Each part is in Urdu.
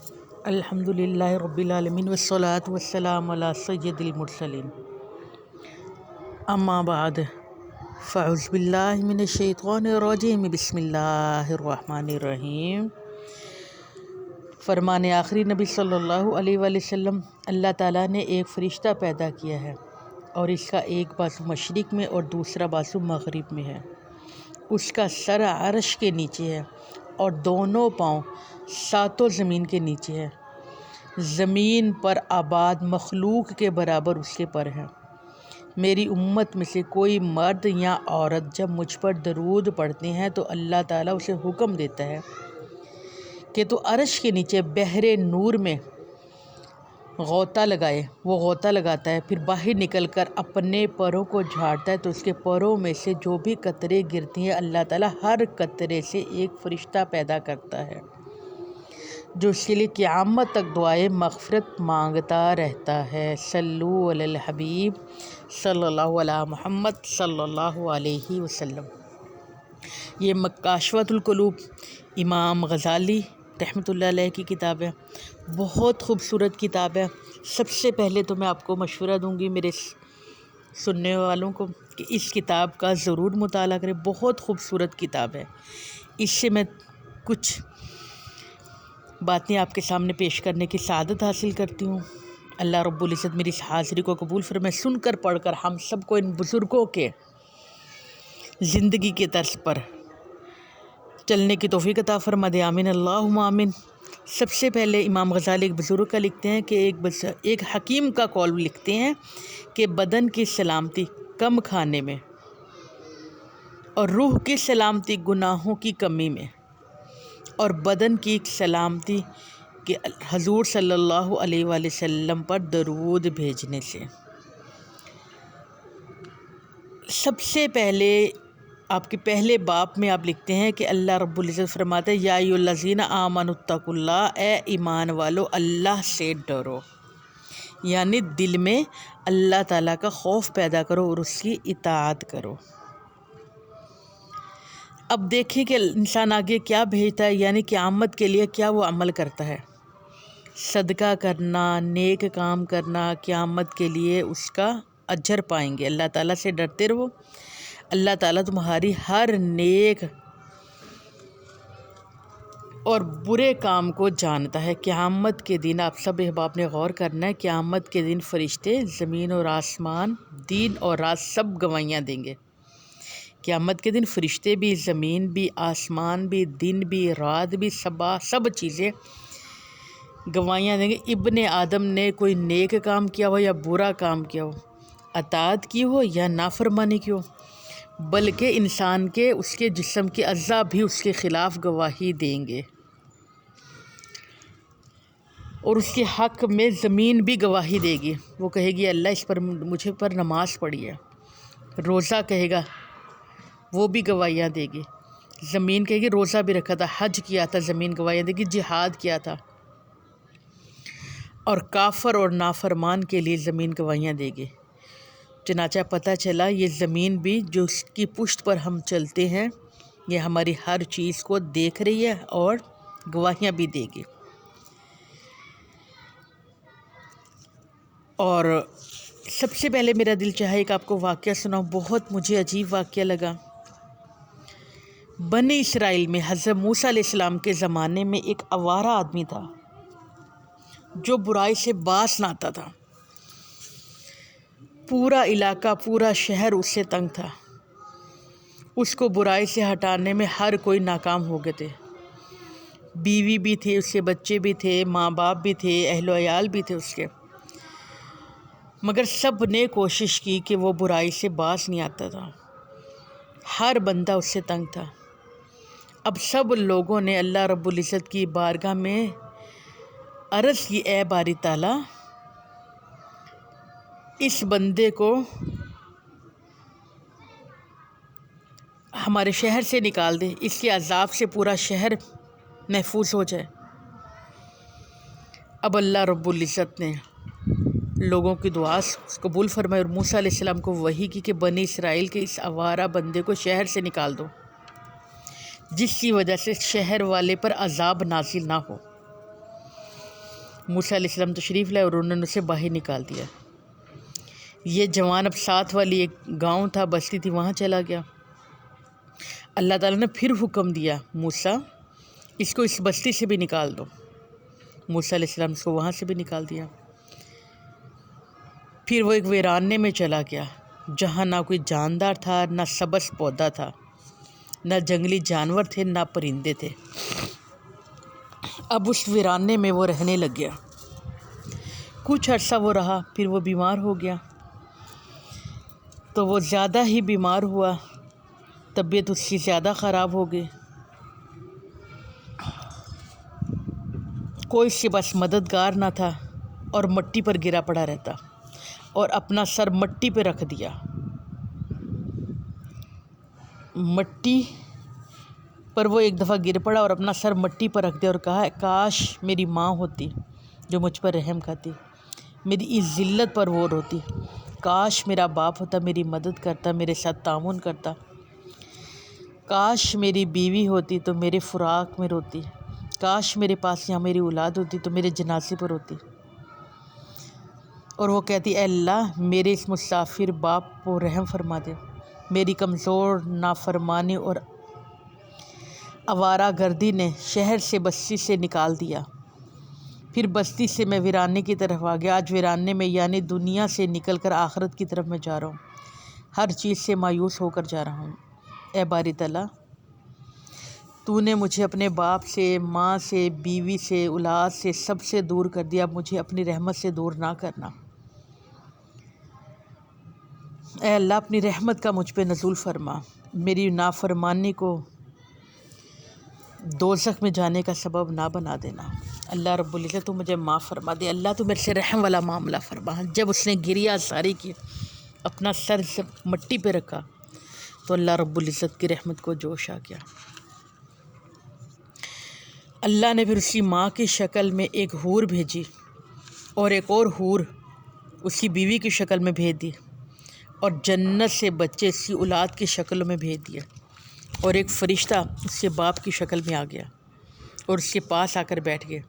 الحمدللہ رب العالمین والصلاة والسلام علی سید المرسلین، اما بعد فاعوذ باللہ من الشیطان الرجیم، بسم اللہ الرحمن الرحیم۔ فرمان آخری نبی صلی اللہ علیہ وآلہ وسلم، اللہ تعالیٰ نے ایک فرشتہ پیدا کیا ہے اور اس کا ایک بازو مشرق میں اور دوسرا بازو مغرب میں ہے۔ اس کا سر عرش کے نیچے ہے اور دونوں پاؤں ساتوں زمین کے نیچے ہے۔ زمین پر آباد مخلوق کے برابر اس کے پر ہیں۔ میری امت میں سے کوئی مرد یا عورت جب مجھ پر درود پڑھتے ہیں تو اللہ تعالیٰ اسے حکم دیتا ہے کہ تو عرش کے نیچے بحر نور میں غوطہ لگائے۔ وہ غوطہ لگاتا ہے، پھر باہر نکل کر اپنے پروں کو جھاڑتا ہے تو اس کے پروں میں سے جو بھی قطرے گرتی ہیں اللہ تعالیٰ ہر قطرے سے ایک فرشتہ پیدا کرتا ہے جو اس کے لیے قیامت تک دعائے مغفرت مانگتا رہتا ہے۔ صلو علی الحبیب صلی اللہ علیہ محمد صلی اللہ علیہ وسلم۔ یہ مکاشفۃ القلوب امام غزالی رحمۃ اللہ علیہ کی کتاب ہے، بہت خوبصورت کتاب ہے۔ سب سے پہلے تو میں آپ کو مشورہ دوں گی میرے سننے والوں کو کہ اس کتاب کا ضرور مطالعہ کریں، بہت خوبصورت کتاب ہے۔ اس سے میں کچھ باتیں آپ کے سامنے پیش کرنے کی سعادت حاصل کرتی ہوں۔ اللہ رب العزت میری اس حاضری کو قبول فرمائے۔ سن کر پڑھ کر ہم سب کو ان بزرگوں کے زندگی کے طرز پر چلنے کی توفیق عطا فرما دے، آمین اللہم آمین۔ سب سے پہلے امام غزالی ایک بزرگ کا لکھتے ہیں کہ ایک حکیم کا قول لکھتے ہیں کہ بدن کی سلامتی کم کھانے میں اور روح کی سلامتی گناہوں کی کمی میں، اور بدن کی سلامتی کہ حضور صلی اللہ علیہ وآلہ وسلم پر درود بھیجنے سے۔ سب سے پہلے آپ کے پہلے باب میں آپ لکھتے ہیں کہ اللہ رب العزت فرماتے ہیں یا ایھا الذین آمنوا اتقوا اللہ، اے ایمان والو اللہ سے ڈرو، یعنی دل میں اللہ تعالیٰ کا خوف پیدا کرو اور اس کی اطاعت کرو۔ اب دیکھیں کہ انسان آگے کیا بھیجتا ہے، یعنی قیامت کے لیے کیا وہ عمل کرتا ہے۔ صدقہ کرنا، نیک کام کرنا، قیامت کے لیے اس کا اجر پائیں گے۔ اللہ تعالیٰ سے ڈرتے رہو، اللہ تعالیٰ تمہاری ہر نیک اور برے کام کو جانتا ہے۔ قیامت کے دن آپ سب احباب نے غور کرنا ہے، قیامت کے دن فرشتے زمین اور آسمان، دن اور رات سب گواہیاں دیں گے۔ قیامت کے دن فرشتے بھی، زمین بھی، آسمان بھی، دن بھی، رات بھی، سب چیزیں گواہیاں دیں گے۔ ابن آدم نے کوئی نیک کام کیا ہو یا برا کام کیا ہو، اطاعت کی ہو یا نافرمانی کی ہو، بلکہ انسان کے اس کے جسم کے اعضاء بھی اس کے خلاف گواہی دیں گے، اور اس کے حق میں زمین بھی گواہی دے گی۔ وہ کہے گی اللہ اس پر مجھے پر نماز پڑھی ہے، روزہ کہے گا وہ بھی گواہیاں دے گی، زمین کہے گی روزہ بھی رکھا تھا، حج کیا تھا، زمین گواہیاں دے گی، جہاد کیا تھا، اور کافر اور نافرمان کے لیے زمین گواہیاں دے گی۔ چنانچہ پتہ چلا یہ زمین بھی جو اس کی پشت پر ہم چلتے ہیں یہ ہماری ہر چیز کو دیکھ رہی ہے اور گواہیاں بھی دے گی۔ اور سب سے پہلے میرا دل چاہے کہ آپ کو واقعہ سناؤں، بہت مجھے عجیب واقعہ لگا۔ بنی اسرائیل میں حضرت موسیٰ علیہ السلام کے زمانے میں ایک آوارہ آدمی تھا جو برائی سے باز نہ آتا تھا۔ پورا علاقہ، پورا شہر اس سے تنگ تھا۔ اس کو برائی سے ہٹانے میں ہر کوئی ناکام ہو گئے تھے۔ بیوی بھی تھی، اس کے بچے بھی تھے، ماں باپ بھی تھے، اہل و عیال بھی تھے اس کے، مگر سب نے کوشش کی کہ وہ برائی سے باز نہیں آتا تھا۔ ہر بندہ اس سے تنگ تھا۔ اب سب لوگوں نے اللہ رب العزت کی بارگاہ میں عرض کی، اے باری تعالیٰ اس بندے کو ہمارے شہر سے نکال دے، اس کے عذاب سے پورا شہر محفوظ ہو جائے۔ اب اللہ رب العزت نے لوگوں کی دعا قبول فرمائی اور موسیٰ علیہ السلام کو وحی کی کہ بنی اسرائیل کے اس آوارہ بندے کو شہر سے نکال دو، جس کی وجہ سے شہر والے پر عذاب نازل نہ ہو۔ موسیٰ علیہ السلام تشریف لائے اور انہوں نے اسے باہر نکال دیا۔ یہ جوان اب ساتھ والی ایک گاؤں تھا، بستی تھی، وہاں چلا گیا۔ اللہ تعالیٰ نے پھر حکم دیا، موسیٰ اس کو اس بستی سے بھی نکال دو۔ موسیٰ علیہ السلام اس کو وہاں سے بھی نکال دیا۔ پھر وہ ایک ویرانے میں چلا گیا جہاں نہ کوئی جاندار تھا، نہ سبز پودا تھا، نہ جنگلی جانور تھے، نہ پرندے تھے۔ اب اس ویرانے میں وہ رہنے لگ گیا۔ کچھ عرصہ وہ رہا، پھر وہ بیمار ہو گیا۔ تو وہ زیادہ ہی بیمار ہوا، طبیعت اس کی زیادہ خراب ہو گئی۔ کوئی اس کے پاس مددگار نہ تھا اور مٹی پر گرا پڑا رہتا اور اپنا سر مٹی پہ رکھ دیا۔ مٹی پر وہ ایک دفعہ گر پڑا اور اپنا سر مٹی پر رکھ دیا اور کہا، کاش میری ماں ہوتی جو مجھ پر رحم کھاتی، میری اس ذلت پر وہ روتی، کاش میرا باپ ہوتا، میری مدد کرتا، میرے ساتھ تعاون کرتا، کاش میری بیوی ہوتی تو میرے فراق میں روتی، کاش میرے پاس یہاں میری اولاد ہوتی تو میرے جنازے پر روتی۔ اور وہ کہتی، اے اللہ میرے اس مسافر باپ کو رحم فرما دے، میری کمزور نافرمانی اور آوارہ گردی نے شہر سے بستی سے نکال دیا۔ پھر بستی سے میں ویرانے کی طرف آ گیا۔ آج ویرانے میں یعنی دنیا سے نکل کر آخرت کی طرف میں جا رہا ہوں، ہر چیز سے مایوس ہو کر جا رہا ہوں۔ اے باری تعالیٰ، تو نے مجھے اپنے باپ سے، ماں سے، بیوی سے، اولاد سے، سب سے دور کر دیا، اب مجھے اپنی رحمت سے دور نہ کرنا۔ اے اللہ اپنی رحمت کا مجھ پہ نزول فرما، میری نافرمانی کو دوزخ میں جانے کا سبب نہ بنا دینا۔ اللہ رب العزت تو مجھے معاف فرما دے، اللہ تو میرے سے رحم والا معاملہ فرما۔ جب اس نے گریہ ساری کی، اپنا سر جب مٹی پہ رکھا تو اللہ رب العزت کی رحمت کو جوش آ گیا۔ اللہ نے پھر اس کی ماں کی شکل میں ایک حور بھیجی اور ایک اور حور اس کی بیوی کی شکل میں بھیج دی، اور جنت سے بچے اس کی اولاد کی شکل میں بھیج دیے، اور ایک فرشتہ اس کے باپ کی شکل میں آ گیا اور اس کے پاس آ کر بیٹھ گئے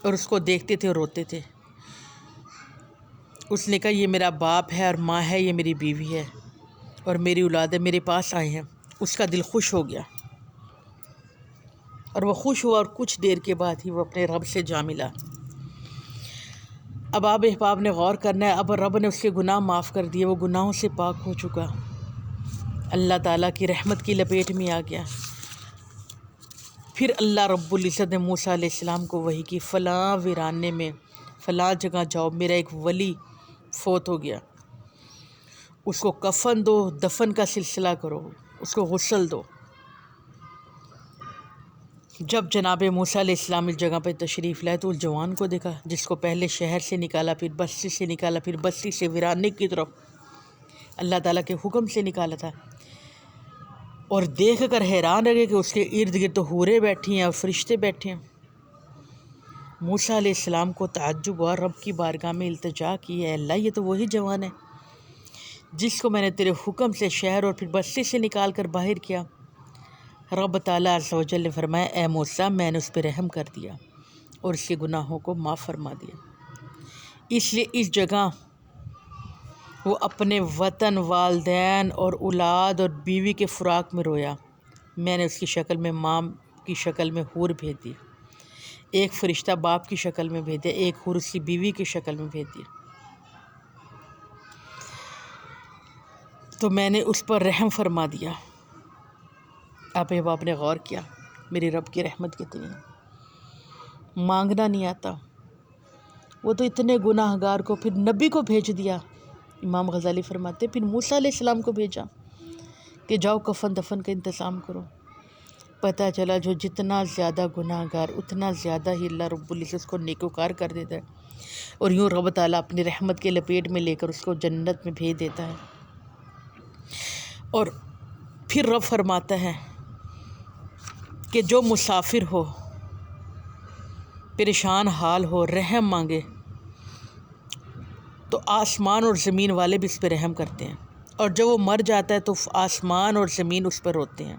اور اس کو دیکھتے تھے اور روتے تھے۔ اس نے کہا، یہ میرا باپ ہے اور ماں ہے، یہ میری بیوی ہے اور میری اولاد ہے، میرے پاس آئے ہیں۔ اس کا دل خوش ہو گیا اور وہ خوش ہوا، اور کچھ دیر کے بعد ہی وہ اپنے رب سے جا ملا۔ اب آپ احباب نے غور کرنا ہے، اب رب نے اس کے گناہ معاف کر دیے، وہ گناہوں سے پاک ہو چکا، اللہ تعالیٰ کی رحمت کی لپیٹ میں آ گیا۔ پھر اللہ رب العزت نے موسیٰ علیہ السلام کو وحی کی، فلاں ویرانے میں فلاں جگہ جاؤ، میرا ایک ولی فوت ہو گیا، اس کو کفن دو، دفن کا سلسلہ کرو، اس کو غسل دو۔ جب جناب موسیٰ علیہ السلام اس جگہ پہ تشریف لائے تو اس جوان کو دیکھا جس کو پہلے شہر سے نکالا، پھر بستی سے نکالا، پھر بستی سے ویرانے کی طرف اللہ تعالیٰ کے حکم سے نکالا تھا، اور دیکھ کر حیران رہ گئے کہ اس کے ارد گرد تو حوریں بیٹھی ہیں اور فرشتے بیٹھے ہیں۔ موسیٰ علیہ السلام کو تعجب ہوا، رب کی بارگاہ میں التجا کی، اے اللہ یہ تو وہی جوان ہے جس کو میں نے تیرے حکم سے شہر اور پھر بستی سے نکال کر باہر کیا۔ رب تعالیٰ عز و جل نے فرمایا، اے موسیٰ میں نے اس پہ رحم کر دیا اور اس کے گناہوں کو معاف فرما دیا، اس لیے اس جگہ وہ اپنے وطن، والدین اور اولاد اور بیوی کے فراق میں رویا۔ میں نے اس کی شکل میں ماں کی شکل میں حور بھیج دی، ایک فرشتہ باپ کی شکل میں بھیج دیا، ایک حور اس کی بیوی کی شکل میں بھیج دی، تو میں نے اس پر رحم فرما دیا۔ آپ احباب نے غور کیا میری رب کی رحمت کتنی ہے۔ مانگنا نہیں آتا، وہ تو اتنے گناہ گار کو پھر نبی کو بھیج دیا۔ امام غزالی فرماتے پھر موسیٰ علیہ السلام کو بھیجا کہ جاؤ کفن دفن کا انتظام کرو۔ پتہ چلا جو جتنا زیادہ گناہ گار اتنا زیادہ ہی اللہ رب العزت اس کو نیکوکار کر دیتا ہے، اور یوں رب تعالیٰ اپنی رحمت کے لپیٹ میں لے کر اس کو جنت میں بھیج دیتا ہے۔ اور پھر رب فرماتا ہے کہ جو مسافر ہو، پریشان حال ہو، رحم مانگے تو آسمان اور زمین والے بھی اس پہ رحم کرتے ہیں، اور جب وہ مر جاتا ہے تو آسمان اور زمین اس پر روتے ہیں،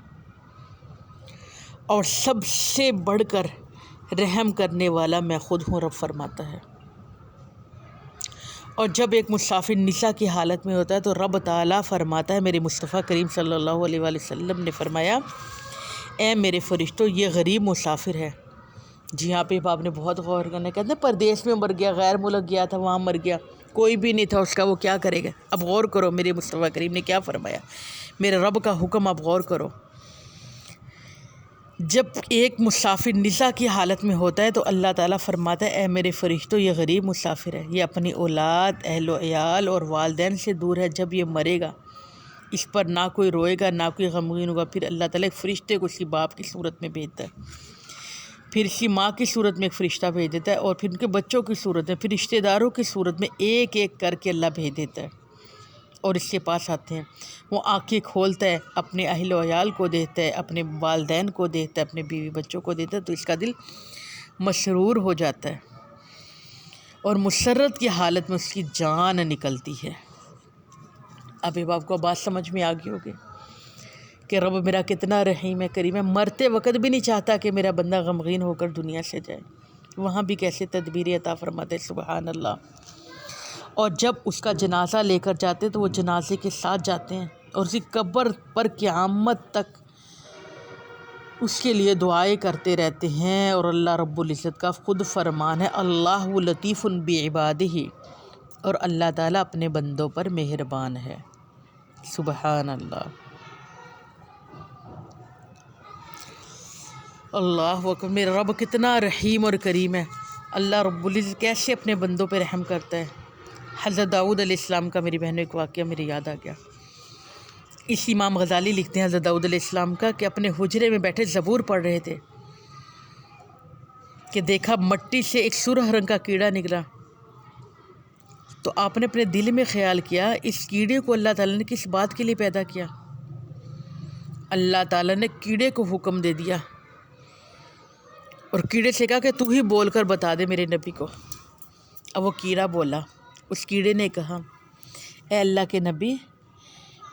اور سب سے بڑھ کر رحم کرنے والا میں خود ہوں، رب فرماتا ہے۔ اور جب ایک مسافر نساء کی حالت میں ہوتا ہے تو رب تعالیٰ فرماتا ہے، میرے مصطفیٰ کریم صلی اللہ علیہ وآلہ وسلم نے فرمایا، اے میرے فرشتوں، یہ غریب مسافر ہے۔ جی یہاں پہ آپ نے بہت غور کرنا، کہتے ہیں پردیس میں مر گیا، غیر ملک گیا تھا، وہاں مر گیا، کوئی بھی نہیں تھا اس کا، وہ کیا کرے گا؟ اب غور کرو میرے مصطفیٰ کریم نے کیا فرمایا، میرے رب کا حکم اب غور کرو۔ جب ایک مسافر نساء کی حالت میں ہوتا ہے تو اللہ تعالیٰ فرماتا ہے، اے میرے فرشتوں، یہ غریب مسافر ہے، یہ اپنی اولاد، اہل و عیال اور والدین سے دور ہے، جب یہ مرے گا اس پر نہ کوئی روئے گا نہ کوئی غمگین ہوگا۔ پھر اللہ تعالیٰ ایک فرشتے کو اسی باپ کی صورت میں بھیجتا ہے، پھر اسی ماں کی صورت میں ایک فرشتہ بھیج دیتا ہے، اور پھر ان کے بچوں کی صورت میں، پھر رشتہ داروں کی صورت میں ایک ایک کر کے اللہ بھیج دیتا ہے، اور اس کے پاس آتے ہیں۔ وہ آنکھیں کھولتا ہے، اپنے اہل و عیال کو دیکھتا ہے، اپنے والدین کو دیکھتا ہے، اپنے بیوی بچوں کو دیتا ہے، تو اس کا دل مسرور ہو جاتا ہے، اور مسرت کی حالت میں اس کی جان نکلتی ہے۔ اب آپ کو بات سمجھ میں آ گئی ہوگی کہ رب میرا کتنا رحیم ہے، کریم ہے، مرتے وقت بھی نہیں چاہتا کہ میرا بندہ غمگین ہو کر دنیا سے جائے، وہاں بھی کیسے تدبیر عطا فرماتے، سبحان اللہ۔ اور جب اس کا جنازہ لے کر جاتے تو وہ جنازے کے ساتھ جاتے ہیں، اور اسی قبر پر قیامت تک اس کے لیے دعائیں کرتے رہتے ہیں، اور اللہ رب العزت کا خود فرمان ہے، اللہ لطیف بعبادہ، اور اللہ تعالیٰ اپنے بندوں پر مہربان ہے، سبحان اللہ۔ اللہ اکبر، میرا رب کتنا رحیم اور کریم ہے، اللہ رب العزت کیسے اپنے بندوں پہ رحم کرتا ہے۔ حضرت داؤد علیہ السلام کا میری بہنوں ایک واقعہ میرے یاد آ گیا۔ اس امام غزالی لکھتے ہیں حضرت داؤد علیہ السلام کا کہ اپنے حجرے میں بیٹھے زبور پڑھ رہے تھے کہ دیکھا مٹی سے ایک سرخ رنگ کا کیڑا نکلا، تو آپ نے اپنے دل میں خیال کیا، اس کیڑے کو اللہ تعالیٰ نے کس بات کے لیے پیدا کیا؟ اللہ تعالیٰ نے کیڑے کو حکم دے دیا اور کیڑے سے کہا کہ تو ہی بول کر بتا دے میرے نبی کو۔ اب وہ کیڑا بولا، اس کیڑے نے کہا، اے اللہ کے نبی،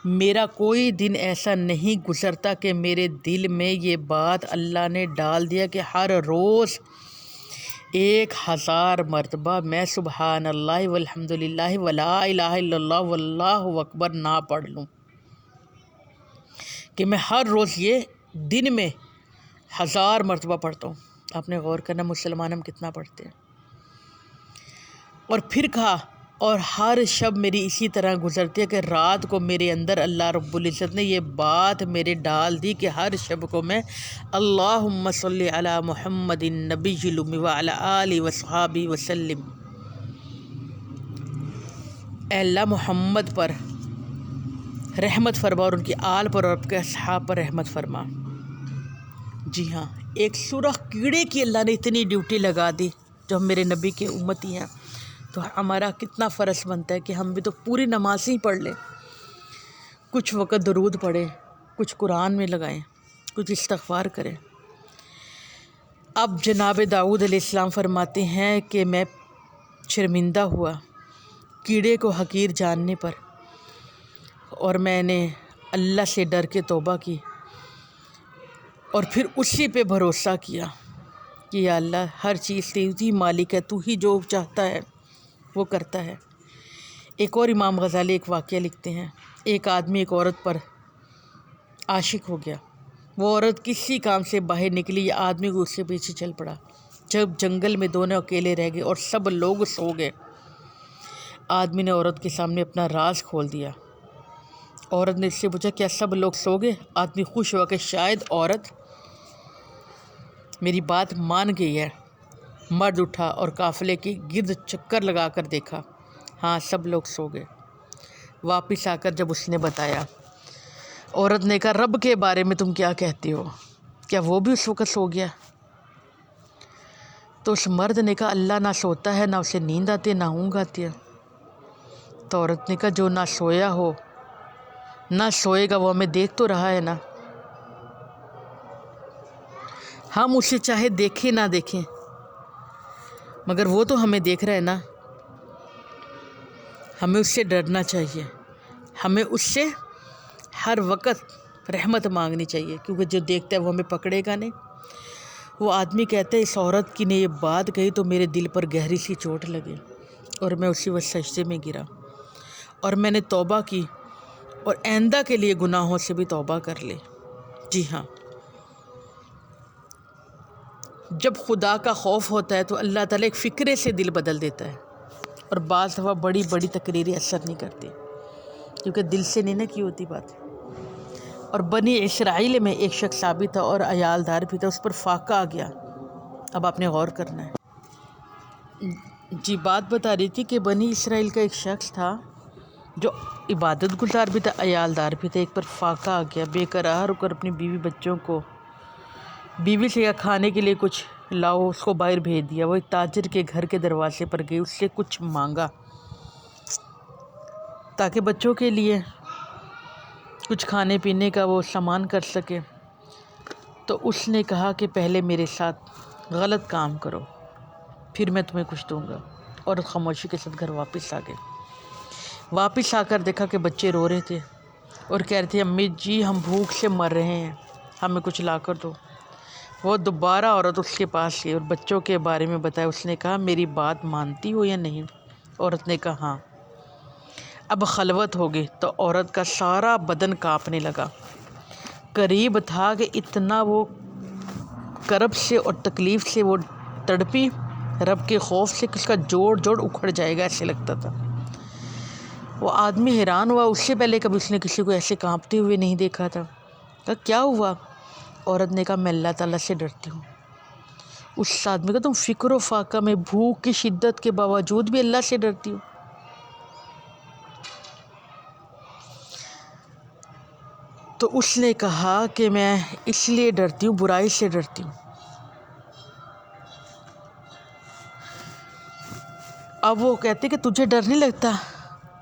میرا کوئی دن ایسا نہیں گزرتا کہ میرے دل میں یہ بات اللہ نے ڈال دیا کہ ہر روز 1000 مرتبہ میں سبحان اللہ والحمد للہ ولا الہ الا اللہ واللہ اکبر نہ پڑھ لوں، کہ میں ہر روز یہ دن میں 1000 مرتبہ پڑھتا ہوں۔ آپ نے غور کرنا مسلمان ہم کتنا پڑھتے ہیں۔ اور پھر کہا، اور ہر شب میری اسی طرح گزرتی ہے کہ رات کو میرے اندر اللہ رب العزت نے یہ بات میرے ڈال دی کہ ہر شب کو میں اللہم صلی علی محمد النبی الأمی وعلی آلہ وصحابہ وسلم، اے اللہ محمد پر رحمت فرما اور ان کی آل پر اور آپ کے اصحاب پر رحمت فرما۔ جی ہاں، ایک سرخ کیڑے کی اللہ نے اتنی ڈیوٹی لگا دی، جو ہم میرے نبی کے امتی ہیں، تو ہمارا کتنا فرض بنتا ہے کہ ہم بھی تو پوری نماز ہی پڑھ لیں، کچھ وقت درود پڑھیں، کچھ قرآن میں لگائیں، کچھ استغفار کریں۔ اب جناب داؤد علیہ السلام فرماتے ہیں کہ میں شرمندہ ہوا کیڑے کو حقیر جاننے پر، اور میں نے اللہ سے ڈر کے توبہ کی، اور پھر اسی پہ بھروسہ کیا کہ یا اللہ ہر چیز تیری مالک ہے، تو ہی جو چاہتا ہے وہ کرتا ہے۔ ایک اور امام غزالی ایک واقعہ لکھتے ہیں، ایک آدمی ایک عورت پر عاشق ہو گیا، وہ عورت کسی کام سے باہر نکلی، یہ آدمی کو اس کے پیچھے چل پڑا۔ جب جنگل میں دونوں اکیلے رہ گئے اور سب لوگ سو گئے، آدمی نے عورت کے سامنے اپنا راز کھول دیا۔ عورت نے اس سے پوچھا، کیا سب لوگ سو گئے؟ آدمی خوش ہوا کہ شاید عورت میری بات مان گئی ہے۔ مرد اٹھا اور قافلے کی گرد چکر لگا کر دیکھا، ہاں سب لوگ سو گئے۔ واپس آ کر جب اس نے بتایا، عورت نے کہا، رب کے بارے میں تم کیا کہتے ہو؟ کیا وہ بھی اس وقت سو گیا؟ تو اس مرد نے کہا، اللہ نہ سوتا ہے، نہ اسے نیند آتی ہے، نہ اونگ آتی ہے۔ تو عورت نے کہا، جو نہ سویا ہو نہ سوئے گا وہ ہمیں دیکھ تو رہا ہے نا، ہم اسے چاہے دیکھیں نہ دیکھیں مگر وہ تو ہمیں دیکھ رہا ہے نا۔ ہمیں اس سے ڈرنا چاہیے، ہمیں اس سے ہر وقت رحمت مانگنی چاہیے، کیونکہ جو دیکھتا ہے وہ ہمیں پکڑے گا نہیں، وہ آدمی کہتا ہے اس عورت کی نے یہ بات کہی تو میرے دل پر گہری سی چوٹ لگی اور میں اسی وقت سجدے میں گرا اور میں نے توبہ کی اور آئندہ کے لیے گناہوں سے بھی توبہ کر لی۔ جی ہاں، جب خدا کا خوف ہوتا ہے تو اللہ تعالیٰ ایک فکرے سے دل بدل دیتا ہے، اور بعض دفعہ بڑی بڑی تقریریں اثر نہیں کرتی کیونکہ دل سے نہیں نہ کی ہوتی بات۔ اور بنی اسرائیل میں ایک شخص ثابت تھا اور عیالدار بھی تھا، اس پر فاقہ آ گیا۔ اب آپ نے غور کرنا ہے۔ جی، بات بتا رہی تھی کہ بنی اسرائیل کا ایک شخص تھا جو عبادت گزار بھی تھا، عیالدار بھی تھا۔ ایک پر فاقہ آ گیا، بے قرار ہو کر اپنی بیوی بچوں کو، بیوی سے کھانے کے لیے کچھ لاؤ، اس کو باہر بھیج دیا۔ وہ ایک تاجر کے گھر کے دروازے پر گئی، اس سے کچھ مانگا تاکہ بچوں کے لیے کچھ کھانے پینے کا وہ سامان کر سکے۔ تو اس نے کہا کہ پہلے میرے ساتھ غلط کام کرو، پھر میں تمہیں کچھ دوں گا، اور خاموشی کے ساتھ گھر واپس آ گئے۔ واپس آ کر دیکھا کہ بچے رو رہے تھے اور کہہ رہے تھے امی جی ہم بھوک سے مر رہے ہیں، ہمیں کچھ لا کر دو۔ وہ دوبارہ عورت اس کے پاس گئی اور بچوں کے بارے میں بتایا۔ اس نے کہا میری بات مانتی ہو یا نہیں؟ عورت نے کہا ہاں۔ اب خلوت ہو گئی تو عورت کا سارا بدن کانپنے لگا۔ قریب تھا کہ اتنا وہ کرب سے اور تکلیف سے وہ تڑپی، رب کے خوف سے کہ اس کا جوڑ اکھڑ جائے گا ایسے لگتا تھا۔ وہ آدمی حیران ہوا، اس سے پہلے کبھی اس نے کسی کو ایسے کانپتے ہوئے نہیں دیکھا تھا۔ کہا کیا ہوا؟ عورت نے کہا میں اللہ تعالیٰ سے ڈرتی ہوں۔ اس آدمی کا تم فکر و فاقہ میں بھوک کی شدت کے باوجود بھی اللہ سے ڈرتی ہو؟ تو اس نے کہا کہ میں اس لیے ڈرتی ہوں، برائی سے ڈرتی ہوں۔ اب وہ کہتے کہ تجھے ڈر نہیں لگتا؟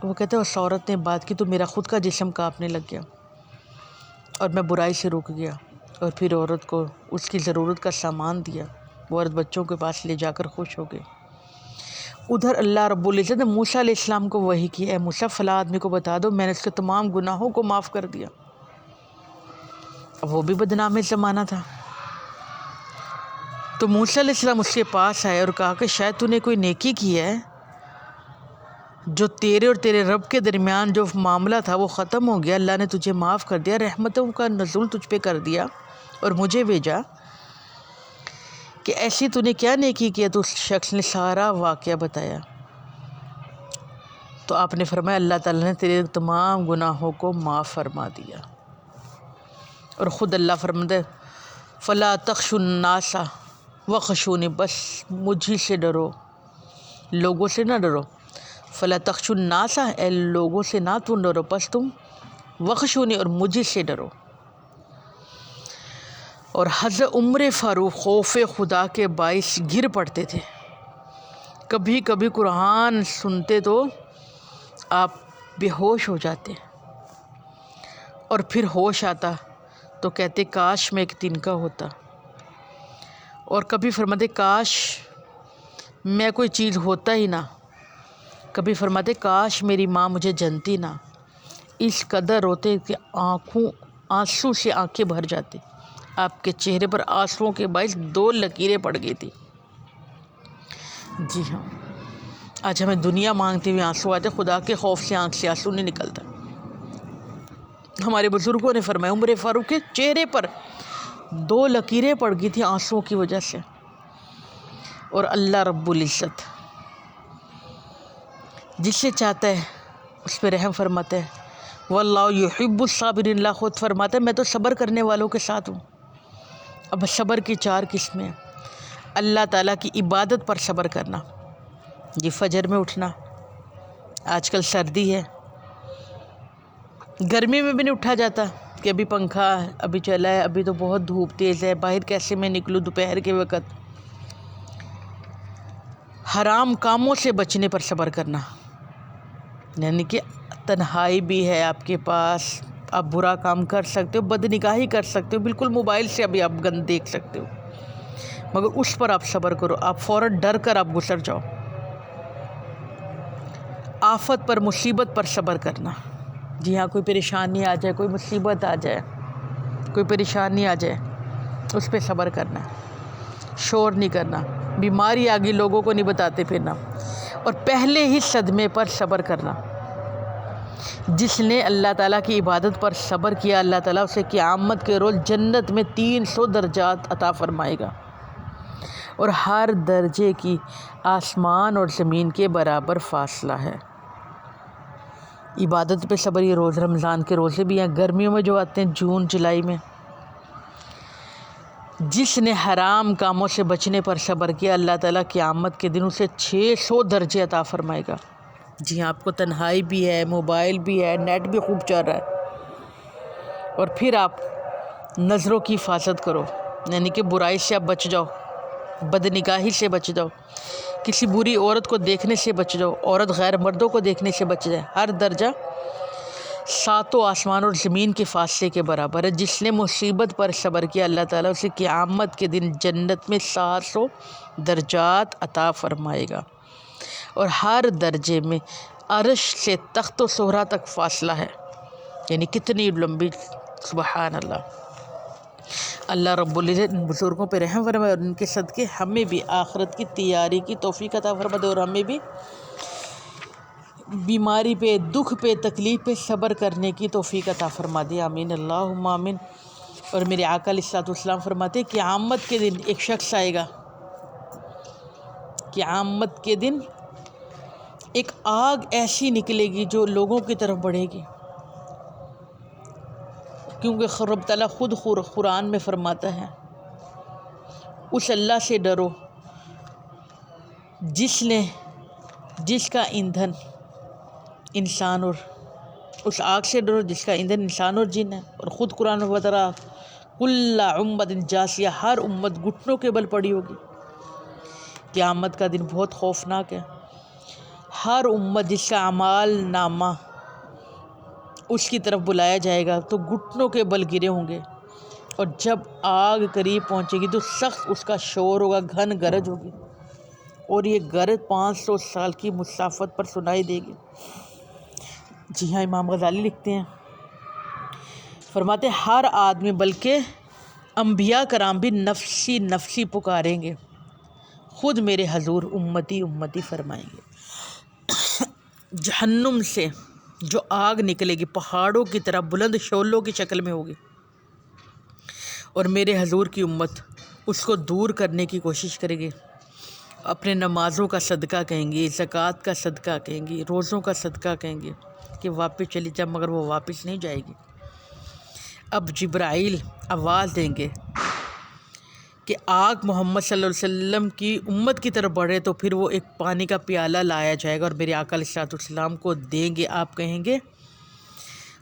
وہ کہتے اس عورت نے بات کی تو میرا خود کا جسم کانپنے لگ گیا اور میں برائی سے رک گیا، اور پھر عورت کو اس کی ضرورت کا سامان دیا۔ وہ عورت بچوں کے پاس لے جا کر خوش ہو گئی۔ ادھر اللہ رب العزت نے موسیٰ علیہ السلام کو وحی کی، اے موسیٰ فلاں آدمی کو بتا دو میں نے اس کے تمام گناہوں کو معاف کر دیا۔ اب وہ بھی بدنام زمانہ تھا۔ تو موسیٰ علیہ السلام اس کے پاس آئے اور کہا کہ شاید تو نے کوئی نیکی کی ہے، جو تیرے اور تیرے رب کے درمیان جو معاملہ تھا وہ ختم ہو گیا، اللہ نے تجھے معاف کر دیا، رحمتوں کا نزول تجھ پہ کر دیا اور مجھے بھیجا کہ ایسی تو نے کیا نیکی کیا؟ تو اس شخص نے سارا واقعہ بتایا۔ تو آپ نے فرمایا اللہ تعالیٰ نے تیرے تمام گناہوں کو معاف فرما دیا۔ اور خود اللہ فرماتا ہے فلا تخشوا الناس وخشونی، بس مجھ سے ڈرو، لوگوں سے نہ ڈرو۔ فلا تخشوا الناس، اے لوگوں سے نہ تم ڈرو، بس تم وخشونی اور مجھ سے ڈرو۔ اور حضرت عمر فاروق خوف خدا کے باعث گر پڑتے تھے۔ کبھی کبھی قرآن سنتے تو آپ بے ہوش ہو جاتے، اور پھر ہوش آتا تو کہتے کاش میں ایک دن کا ہوتا، اور کبھی فرماتے کاش میں کوئی چیز ہوتا ہی نہ، کبھی فرماتے کاش میری ماں مجھے جنتی نہ۔ اس قدر روتے کہ آنسو سے آنکھیں بھر جاتی، آپ کے چہرے پر آنسوؤں کے باعث 2 لکیریں پڑ گئی تھی۔ جی ہاں، آج ہمیں دنیا مانگتے ہوئے آنسو آتے، خدا کے خوف سے آنکھ سے آنسو نہیں نکلتا۔ ہمارے بزرگوں نے فرمایا عمر فاروق کے چہرے پر 2 لکیریں پڑ گئی تھی آنسوؤں کی وجہ سے۔ اور اللہ رب العزت جس سے چاہتا ہے اس پہ رحم فرماتا ہے۔ واللہ یحب الصابرین، اللہ خود فرماتا ہے میں تو صبر کرنے والوں کے ساتھ ہوں۔ اب صبر کی 4 قسمیں، اللہ تعالیٰ کی عبادت پر صبر کرنا، یہ فجر میں اٹھنا۔ آج کل سردی ہے، گرمی میں بھی نہیں اٹھا جاتا کہ ابھی پنکھا ابھی چلا ہے، ابھی تو بہت دھوپ تیز ہے، باہر کیسے میں نکلوں دوپہر کے وقت۔ حرام کاموں سے بچنے پر صبر کرنا، یعنی کہ تنہائی بھی ہے آپ کے پاس، آپ برا کام کر سکتے ہو، بد نگاہی کر سکتے ہو، بالکل موبائل سے ابھی آپ گند دیکھ سکتے ہو، مگر اس پر آپ صبر کرو، آپ فوراً ڈر کر آپ گزر جاؤ۔ آفت پر مصیبت پر صبر کرنا، جی ہاں، کوئی پریشانی آ جائے، کوئی مصیبت آ جائے، کوئی پریشانی آ جائے، اس پہ صبر کرنا۔ شور نہیں کرنا، بیماری آ گئی لوگوں کو نہیں بتاتے پھرنا، اور پہلے ہی صدمے پر صبر کرنا۔ جس نے اللہ تعالیٰ کی عبادت پر صبر کیا، اللہ تعالیٰ اسے قیامت کے روز جنت میں 300 درجات عطا فرمائے گا، اور ہر درجے کی آسمان اور زمین کے برابر فاصلہ ہے۔ عبادت پہ صبر، یہ روز رمضان کے روزے بھی ہیں، گرمیوں میں جو آتے ہیں جون جولائی میں۔ جس نے حرام کاموں سے بچنے پر صبر کیا، اللہ تعالیٰ قیامت کے دن اسے 600 درجے عطا فرمائے گا۔ جی ہاں، آپ کو تنہائی بھی ہے، موبائل بھی ہے، نیٹ بھی خوب چل رہا ہے، اور پھر آپ نظروں کی حفاظت کرو، یعنی کہ برائی سے آپ بچ جاؤ، بدنگاہی سے بچ جاؤ، کسی بری عورت کو دیکھنے سے بچ جاؤ، عورت غیر مردوں کو دیکھنے سے بچ جائے۔ ہر درجہ 7 آسمان اور زمین کے فاصلے کے برابر ہے۔ جس نے مصیبت پر صبر کیا، اللہ تعالیٰ اسے قیامت کے دن جنت میں 700 درجات عطا فرمائے گا، اور ہر درجے میں عرش سے تخت و صحرا تک فاصلہ ہے، یعنی کتنی لمبی، سبحان اللہ۔ اللہ رب العزت ان بزرگوں پہ رحم فرمائے، اور ان کے صدقے ہمیں بھی آخرت کی تیاری کی توفیق عطا فرما دے، اور ہمیں بھی بیماری پہ، دکھ پہ، تکلیف پہ صبر کرنے کی توفیق عطا فرما دے، آمین اللہم آمین۔ اور میرے آقا علیہ الصلوۃ والسلام فرماتے ہیں قیامت کے دن ایک شخص آئے گا، قیامت کے دن ایک آگ ایسی نکلے گی جو لوگوں کی طرف بڑھے گی، کیونکہ رب تعالیٰ خود قرآن میں فرماتا ہے اس اللہ سے ڈرو جس کا ایندھن انسان، اور اس آگ سے ڈرو جس کا ایندھن انسان اور جن ہے، اور خود قرآن میں بتا رہا کل امت جاسیہ، ہر امت گھٹنوں کے بل پڑی ہوگی۔ قیامت کا دن بہت خوفناک ہے، ہر امت جس کا اعمال نامہ اس کی طرف بلایا جائے گا تو گھٹنوں کے بل گرے ہوں گے، اور جب آگ قریب پہنچے گی تو سخت اس کا شور ہوگا، گھن گرج ہوگی، اور یہ گرج 500 سال کی مسافت پر سنائی دے گی۔ جی ہاں، امام غزالی لکھتے ہیں، فرماتے ہیں ہر آدمی بلکہ انبیاء کرام بھی نفسی نفسی پکاریں گے، خود میرے حضور امتی امتی فرمائیں گے۔ جہنم سے جو آگ نکلے گی پہاڑوں کی طرح بلند شعلوں کی شکل میں ہوگی، اور میرے حضور کی امت اس کو دور کرنے کی کوشش کرے گی، اپنے نمازوں کا صدقہ کہیں گی، زکوٰۃ کا صدقہ کہیں گی، روزوں کا صدقہ کہیں گی کہ واپس چلی جا، مگر وہ واپس نہیں جائے گی۔ اب جبرائیل آواز دیں گے کہ آگ محمد صلی اللہ علیہ وسلم کی امت کی طرف بڑھے، تو پھر وہ ایک پانی کا پیالہ لایا جائے گا اور میرے آقا علیہ الصلوۃ والسلام کو دیں گے، آپ کہیں گے،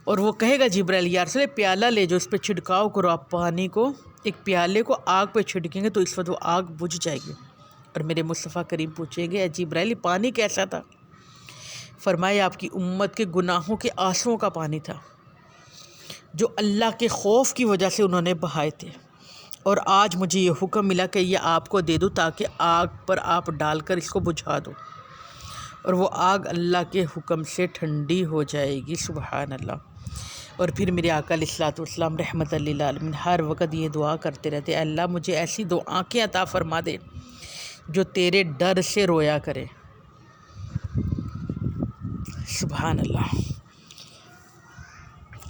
اور وہ کہے گا جبرائیل یا رسول اللہ پیالہ لے جو اس پہ چھڑکاؤ کرو، آپ پانی کو ایک پیالے کو آگ پہ چھڑکیں گے تو اس وقت وہ آگ بجھ جائے گی، اور میرے مصطفیٰ کریم پوچھیں گے اے جبرائیل پانی کیسا تھا؟ فرمائے آپ کی امت کے گناہوں کے آنسوؤں کا پانی تھا جو اللہ کے خوف کی وجہ سے انہوں نے بہائے تھے، اور آج مجھے یہ حکم ملا کہ یہ آپ کو دے دوں تاکہ آگ پر آپ ڈال کر اس کو بجھا دو، اور وہ آگ اللہ کے حکم سے ٹھنڈی ہو جائے گی، سبحان اللہ۔ اور پھر میرے آقا علیہ الصلوۃ والسلام رحمۃ للعالمین ہر وقت یہ دعا کرتے رہتے، اے اللہ مجھے ایسی 2 آنکھیں عطا فرما دے جو تیرے ڈر سے رویا کرے، سبحان اللہ۔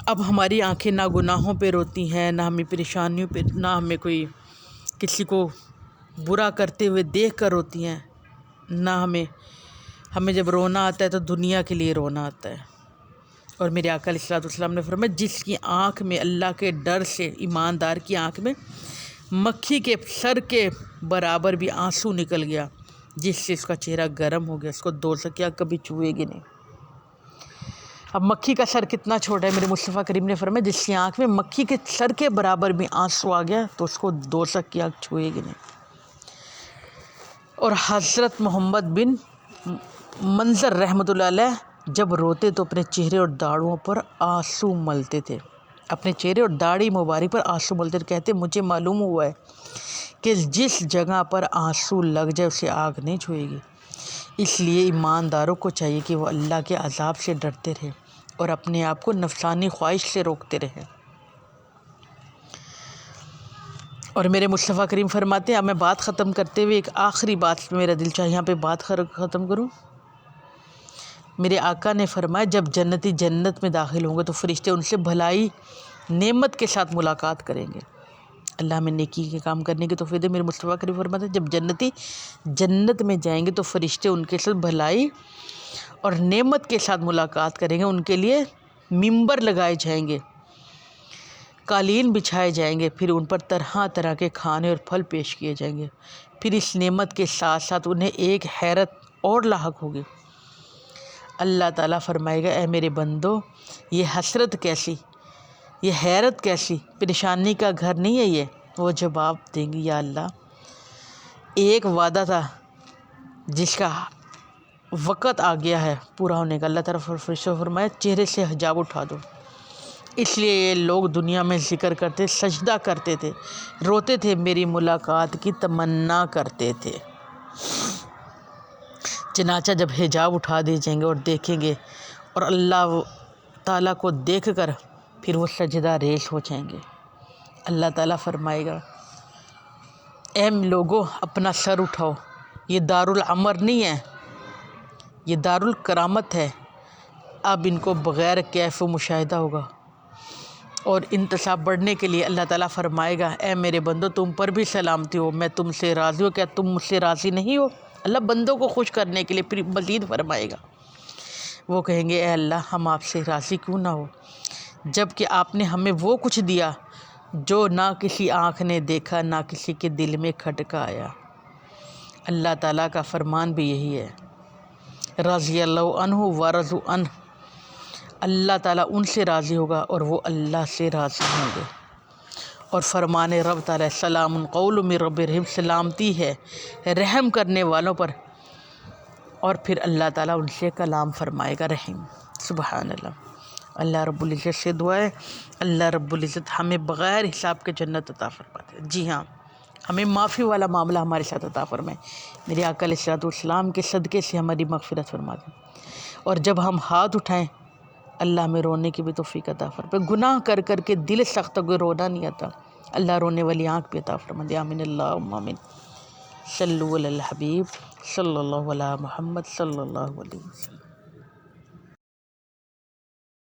اب ہماری آنکھیں نہ گناہوں پہ روتی ہیں، نہ ہمیں پریشانیوں پہ، نہ ہمیں کوئی کسی کو برا کرتے ہوئے دیکھ کر روتی ہیں، نہ ہمیں جب رونا آتا ہے تو دنیا کے لیے رونا آتا ہے۔ اور میرے آقا علیہ الصلوۃ والسلام نے فرمایا جس کی آنکھ میں اللہ کے ڈر سے، ایماندار کی آنکھ میں مکھی کے سر کے برابر بھی آنسو نکل گیا، جس سے اس کا چہرہ گرم ہو گیا، اس کو دوزخ کی آگ کبھی چھوئے گی نہیں۔ اب مکھی کا سر کتنا چھوٹا ہے، میرے مصطفیٰ کریم نے فرمایا جس کی آنکھ میں مکھی کے سر کے برابر بھی آنسو آ گیا تو اس کو دوزخ کی آگ چھوئے گی نہیں۔ اور حضرت محمد بن منظر رحمۃ اللہ علیہ جب روتے تو اپنے چہرے اور داڑھوں پر آنسو ملتے تھے، اپنے چہرے اور داڑھی مبارک پر آنسو ملتے تھے، کہتے مجھے معلوم ہوا ہے کہ جس جگہ پر آنسو لگ جائے اسے آگ نہیں چھوئے گی، اس لیے ایمانداروں کو چاہیے کہ وہ اللہ کے عذاب سے ڈرتے رہیں اور اپنے آپ کو نفسانی خواہش سے روکتے رہیں۔ اور میرے مصطفیٰ کریم فرماتے ہیں، اب میں بات ختم کرتے ہوئے ایک آخری بات پہ میرا دل چاہے یہاں پہ بات ختم کروں۔ میرے آقا نے فرمایا جب جنتی جنت میں داخل ہوں گے تو فرشتے ان سے بھلائی نعمت کے ساتھ ملاقات کریں گے۔ اللہ ہمیں نیکی کے کام کرنے کی توفیق دے۔ میرے مصطفیٰ کریم فرماتے ہیں جب جنتی جنت میں جائیں گے تو فرشتے ان کے ساتھ بھلائی اور نعمت کے ساتھ ملاقات کریں گے۔ ان کے لیے ممبر لگائے جائیں گے، قالین بچھائے جائیں گے، پھر ان پر طرح طرح کے کھانے اور پھل پیش کیے جائیں گے۔ پھر اس نعمت کے ساتھ ساتھ انہیں ایک حیرت اور لاحق ہوگی۔ اللہ تعالیٰ فرمائے گا اے میرے بندو، یہ حسرت کیسی، یہ حیرت کیسی، پریشانی کا گھر نہیں ہے یہ۔ وہ جواب دیں گی یا اللہ، ایک وعدہ تھا جس کا وقت آ گیا ہے پورا ہونے کا۔ اللہ تعالیٰ فرشتوں فرمایا چہرے سے حجاب اٹھا دو۔ اس لیے یہ لوگ دنیا میں ذکر کرتے، سجدہ کرتے تھے، روتے تھے، میری ملاقات کی تمنا کرتے تھے۔ چنانچہ جب حجاب اٹھا دیے جائیں گے اور دیکھیں گے اور اللہ تعالیٰ کو دیکھ کر پھر وہ سجدہ ریز ہو جائیں گے۔ اللہ تعالیٰ فرمائے گا اے لوگو اپنا سر اٹھاؤ، یہ دارالعمر نہیں ہے، یہ دارالکرامت ہے۔ اب ان کو بغیر کیف و مشاہدہ ہوگا۔ اور انتصاب بڑھنے کے لیے اللہ تعالیٰ فرمائے گا اے میرے بندو تم پر بھی سلامتی ہو، میں تم سے راضی ہوں، کیا تم مجھ سے راضی نہیں ہو؟ اللہ بندوں کو خوش کرنے کے لیے پھر مزید فرمائے گا۔ وہ کہیں گے اے اللہ ہم آپ سے راضی کیوں نہ ہو، جب کہ آپ نے ہمیں وہ کچھ دیا جو نہ کسی آنکھ نے دیکھا نہ کسی کے دل میں کھٹکا آیا۔ اللہ تعالیٰ کا فرمان بھی یہی ہے، رضی اللہ عنہ ورضوا عنہ، اللہ تعالیٰ ان سے راضی ہوگا اور وہ اللہ سے راضی ہوں گے۔ اور فرمان رب تعالیٰ سلام قول من رب رحیم، سلامتی ہے رحم کرنے والوں پر، اور پھر اللہ تعالیٰ ان سے کلام فرمائے گا رحیم۔ سبحان اللہ۔ اللہ رب العزت سے دعا ہے اللہ رب العزت ہمیں بغیر حساب کے جنت عطا فرماتے ہیں۔ جی ہاں، ہمیں معافی والا معاملہ ہمارے ساتھ عطا فرمائے۔ میرے آقا علیہ الصلوۃ والسلام کے صدقے سے ہماری مغفرت فرما دیں۔ اور جب ہم ہاتھ اٹھائیں اللہ میں رونے کی بھی توفیق عطا فرمائے۔ گناہ کر کر کے دل سخت کوئی رونا نہیں آتا، اللہ رونے والی آنکھ بھی عطا فرما دے۔ آمین اللہم آمین۔ صلو علی الحبیب صلی اللہ علی محمد صلی اللہ علیہ وسلم۔